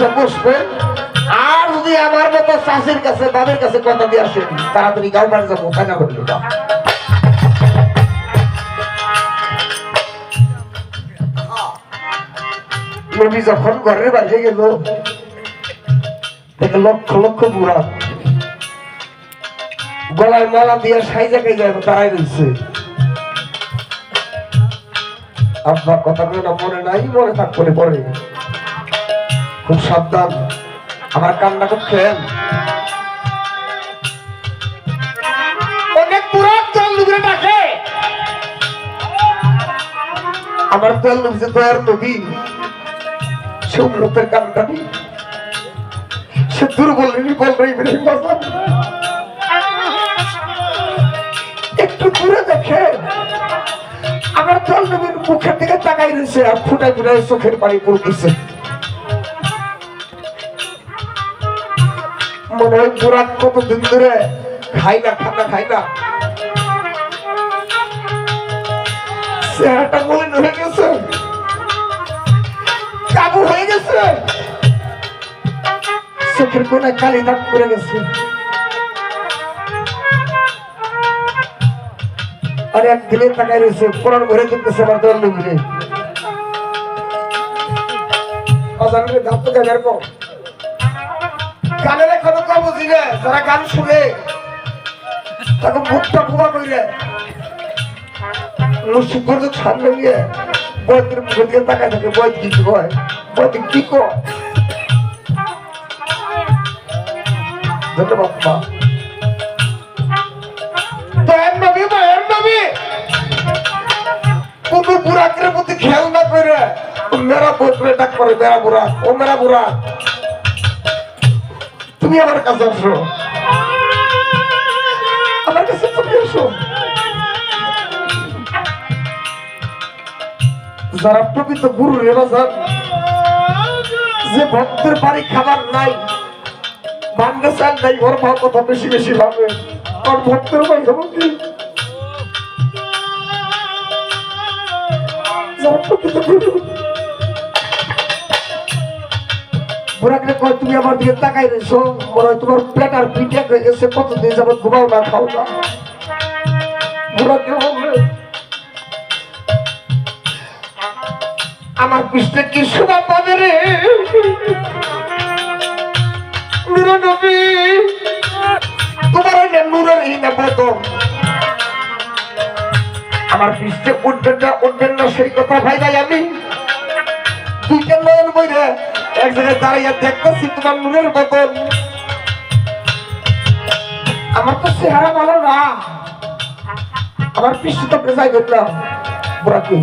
এসে বসবে। আর যদি আমার মতো চাষির কাছে বাবার কাছে কথা দিয়ে আসেন তাড়াতাড়ি গাঁও বাড়ি যাবো, তাই না বললো না? নবী যখন ঘরের বাইরে গেল দেখে লক্ষ লক্ষ বুড়া গলায় মালা দিয়ে সাইজা খাইজা দাঁড়াই রয়েছে। আপনার কথা না মনে নাই, মনে থাকলে পরে খুব সাবধান, আমার কান্না করছেন। অনেক বুড়া তেল ডুবে ডাকে, আমার তেল ডুবছে দয়ার নবী, সে উন্নতের কান্নানি, সে দুর্বল একটু দূরে দেখে আমার তেল নবীর মুখের দিকে তাকাই রয়েছে আর ফুটায় ফুটায় চোখের পানি পড়তেছে। মনে হয় বুড়া কতদিন ধরে খাই না, খানা খাই না, চেহারাটা মলিন হয়ে গেছে, কাবু হয়ে গেছে, চোখের কোনায় কালি দাগ পড়ে গেছে। আর এক দিলে তাকাই রয়েছে, কোরআন ভরে দিতেছে আমার দল ঘুরে দাঁত তো গানের কম, গানের এখনো কম বুঝি রে, যারা গান শুনে তাকে মুখটা ফুবা করে সুন্দর সামনে গিয়ে বয়দের মুখের দিকে তাকায় থাকে, বয়দ কি কয়, বয়দ কি কয়। ধন্যবাদ মা। দয়ার নবী, দয়ার নবী কোন বুড়াকের প্রতি খেয়াল না করে মেরা বই ডাক করে, মেরা বুড়া, ও মেরা বুড়া তুমি আমার কাছে আসো, আমার কাছে তুমি আসো। যারা প্রকৃত গুরু রেবা যান, যে ভক্তের বাড়ি খাবার নাই, বাংলা চাল নাই, ওর ভাব কথা বেশি বেশি ভাবে, ওর ভক্তের বাড়ি খাবো কি? যারা প্রকৃত গুরু বুড়াকে কয় তুমি আমার দিকে তাকাই রয়েছো, মনে হয় তোমার পেট আর পিঠে হয়ে গেছে, কতদিন যাবত ঘুমাও না, খাও না। বুড়াকে বললে আমার পৃষ্ঠে কি শোভা পাবে রে নূর নবী, তোমার নূরের এই না বেতন, আমার পৃষ্ঠে উঠবেন না, উঠবেন না সেই কথা ভাই ভাই আমি দুইটা নয়ন বইরে এক জায়গায় দাঁড়িয়ে দেখতেছি তোমার নূরের বেতন। আমার তো চেহারা ভালো না, আমার পৃষ্ঠে তো প্রেসাই করলাম বুড়াকে,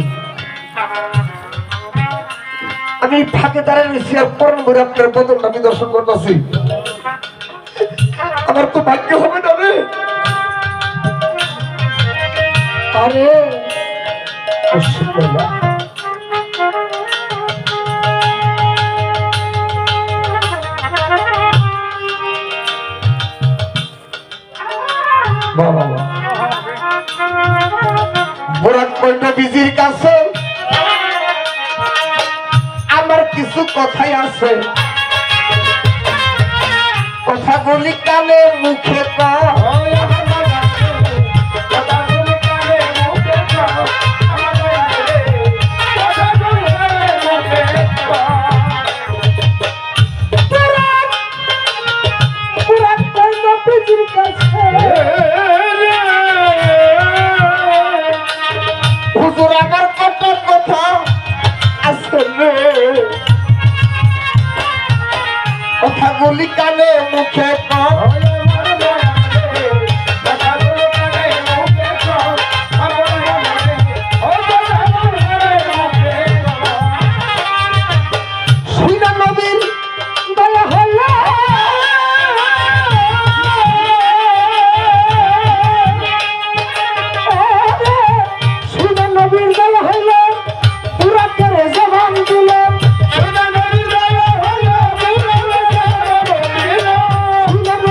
আমি ফাঁকে দাঁড়িয়ে রয়েছি আর পরম ভরে আপনার বদলটা আমি দর্শন করতেছি। আমার তো ভাগ্য হবে না রে, আরে বুড়াক কইটা বিজির কাছে আমার কিছু কথাই আছে, কথা বলি কানে মুখে হুজুর আমার কত কথা আছে, কথা বলি কানে মুখে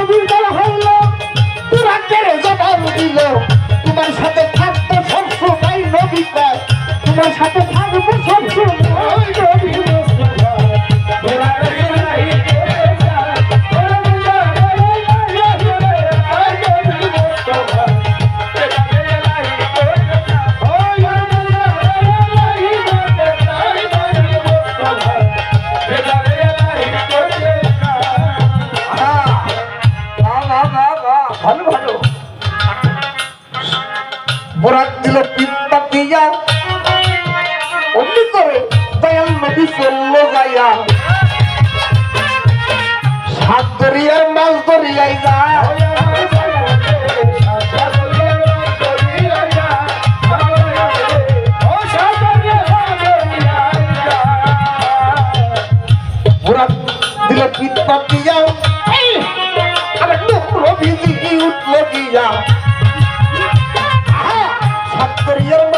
নবীর ভালো ভালো বরাত দিল পিতা দিয়া অমনি করে দয়াল নবী চললো যাইয়া সাত দরিয়ার মাছ দরিয়াই যা বরাত দিল পিতা দিয়া আরে নবীজি উঠলো গিয়া সাত দরিয়ার